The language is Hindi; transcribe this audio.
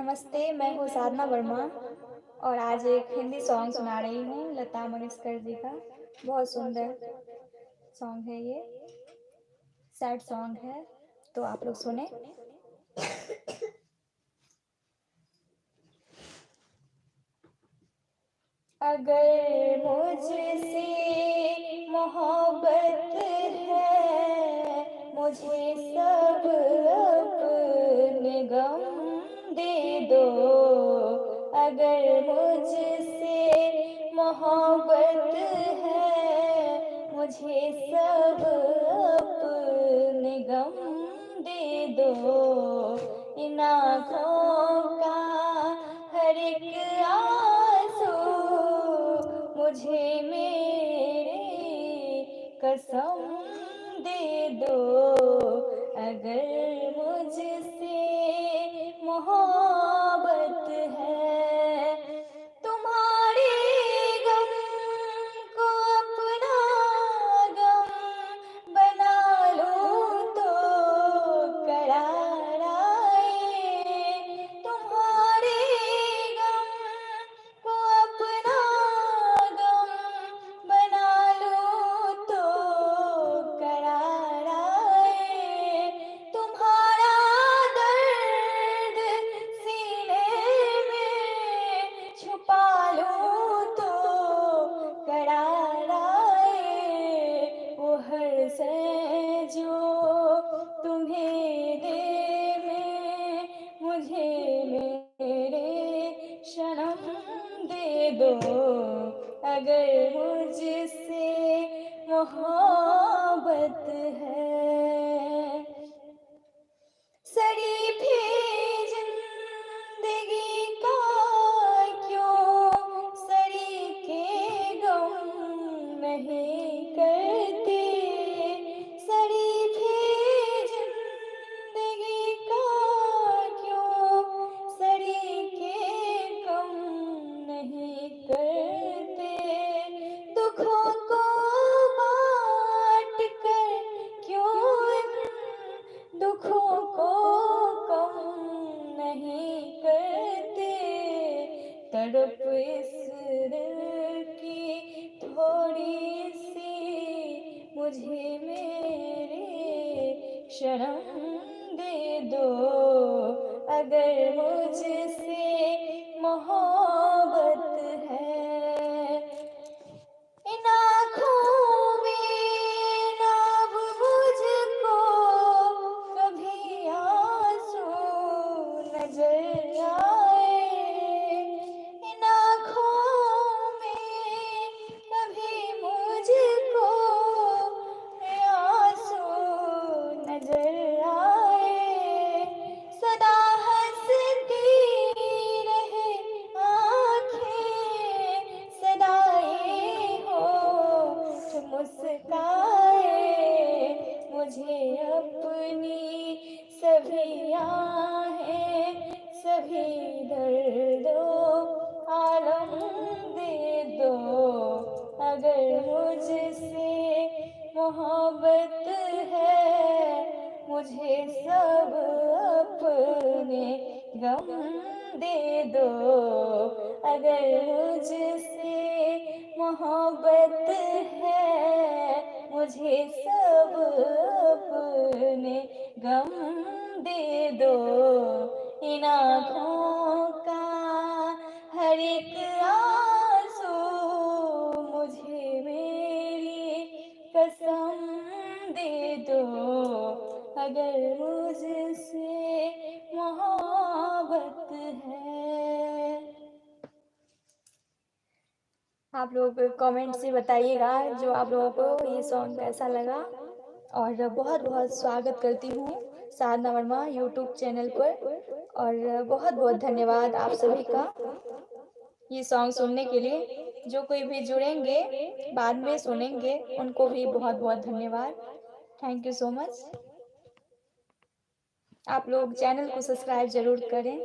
नमस्ते, मैं हूँ साधना वर्मा और आज एक हिंदी सॉन्ग सुना रही हूँ लता मंगेशकर जी का। बहुत सुंदर सॉन्ग है ये, सैड सॉन्ग है, तो आप लोग सुने। अगर मुझसे मोहब्बत है, मुझे सब अपने गम दे दो। अगर मुझसे मोहब्बत है, मुझे सब अपने गम दे दो। इन आँखों का हर एक आंसू मुझे मेरे कसम दे दो। अगर मुझसे मोहब्बत है, तुम्हारे गम को अपना गम बना लूं तो करार आए। तुम्हारे गम को अपना गम बना लूं तो करार आए। तुम्हारा दर्द सीने में छुपा लूं तो करार आए। वो हर से जो तुम्हें दे में मुझे मेरे सनम दे दो। अगर मुझसे मोहब्बत है, शरीफे जिंदगी का क्यों शरीके गम नहीं करते। शरीफे जिंदगी का क्यों शरीके गम नहीं करते। दुखों को बांट कर क्यों इन दुखों को कम नहीं करते। तड़प इस दिल की थोड़ी सी मुझे मेरे शर्म दे दो। अगर मुझसे मोहब्बत है, इन आँखों में ना अब मुझको कभी आंसू नजर आए। इन आँखों में कभी मुझको आंसू नजर आए। सदा हंसती रहे आँखें, सदा ये होठ मुस्काए। मुझे अपनी सभी आहें सभी दर्दो आलम दे दो। अगर मुझसे मोहब्बत है, मुझे सब अपने गम दे दो। अगर मुझसे मोहब्बत है, मुझे सब अपने गम दे दो। इन आँखों का हर एक आंसू मुझे मेरी कसम दे दो। अगर मुझसे मोहब्बत है। आप लोग कमेंट से बताइएगा जो आप लोगों को ये सॉन्ग कैसा लगा। और बहुत बहुत स्वागत करती हूँ साधना वर्मा यूट्यूब चैनल पर। और बहुत बहुत धन्यवाद आप सभी का ये सॉन्ग सुनने के लिए। जो कोई भी जुड़ेंगे बाद में सुनेंगे उनको भी बहुत बहुत धन्यवाद। Thank you so much. आप लोग चैनल को सब्सक्राइब जरूर करें।